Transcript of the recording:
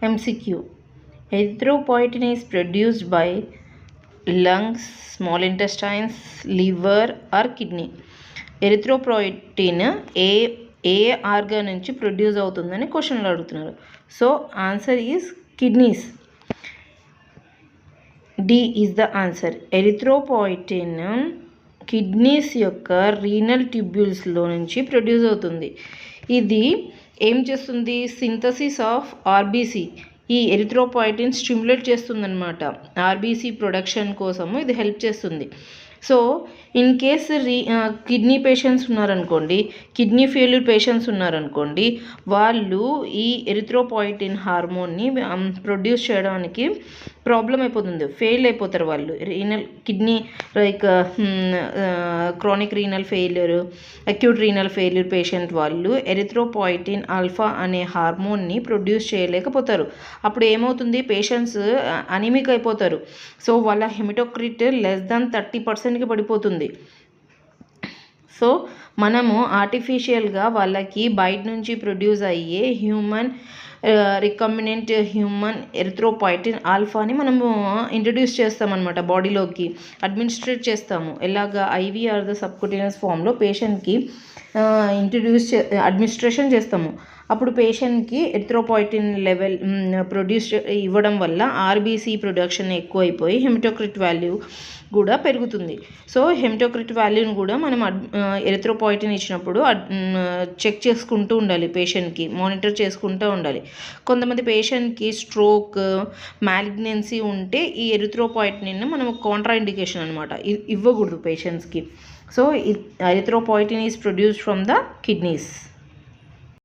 MCQ. Erythropoietin is produced by lungs, small intestines, liver or kidney. Erythropoietin ఏ organ నుంచి produce అవుతుందని క్వశ్చన్లు అడుగుతున్నారు. So answer is kidneys. D is the answer. Erythropoietin kidneys యొక్క renal ట్యూబ్యూల్స్లో నుంచి produce అవుతుంది. ఇది ఏం చేస్తుంది? Synthesis of RBC. ఈ ఎరిథ్రోపాయిటిన్ స్టిమ్యులేట్ చేస్తుందన్నమాట. ఆర్బీసీ ప్రొడక్షన్ కోసము ఇది హెల్ప్ చేస్తుంది. So in case kidney patients ఉన్నారనుకోండి, కిడ్నీ ఫెయిల్యూర్ పేషెంట్స్ ఉన్నారనుకోండి, వాళ్ళు ఈ ఎరిథ్రోపాయిటిన్ హార్మోన్ని ప్రొడ్యూస్ చేయడానికి ప్రాబ్లం అయిపోతుంది, ఫెయిల్ అయిపోతారు వాళ్ళు. Renal kidney like chronic renal failure, acute renal failure patient వాళ్ళు ఎరిథ్రోపాయిటిన్ ఆల్ఫా అనే హార్మోన్ని ప్రొడ్యూస్ చేయలేకపోతారు. అప్పుడు ఏమవుతుంది? పేషెంట్స్ అనీమిక్ అయిపోతారు. సో వాళ్ళ హెమటోక్రిట్ లెస్ దాన్ 30%కి పడిపోతుంది. సో మనము ఆర్టిఫిషియల్గా వాళ్ళకి బయట నుంచి ప్రొడ్యూస్ అయ్యే రికమెండెంట్ హ్యూమన్ ఎరిథ్రోపాయిటిన్ ఆల్ఫాని మనము ఇంట్రడ్యూస్ చేస్తామన్నమాట, బాడీలోకి అడ్మినిస్ట్రేట్ చేస్తాము. ఎలాగా? ఐవీ ఆర్ ద సబ్క్యూటేనియస్ ఫామ్లో పేషెంట్కి అడ్మినిస్ట్రేషన్ చేస్తాము. అప్పుడు పేషెంట్కి ఎరిథ్రోపాయిటిన్ లెవెల్ ప్రొడ్యూస్ ఇవ్వడం వల్ల ఆర్బీసీ ప్రొడక్షన్ ఎక్కువైపోయి హెమటోక్రిట్ వాల్యూ కూడా పెరుగుతుంది. సో హెమటోక్రిట్ వాల్యూని కూడా మనం ఎరిథ్రోపాయిటిన్ ఇచ్చినప్పుడు చెక్ చేసుకుంటూ ఉండాలి, పేషెంట్కి మానిటర్ చేసుకుంటూ ఉండాలి. కొంతమంది పేషెంట్కి స్ట్రోక్, మ్యాలిగ్నెన్సీ ఉంటే ఈ ఎరిథ్రోపాయిటిన్ మనం కాంట్రా ఇండికేషన్ అనమాట, ఇవ్వకూడదు పేషెంట్స్కి. So erythropoietin is produced from the kidneys.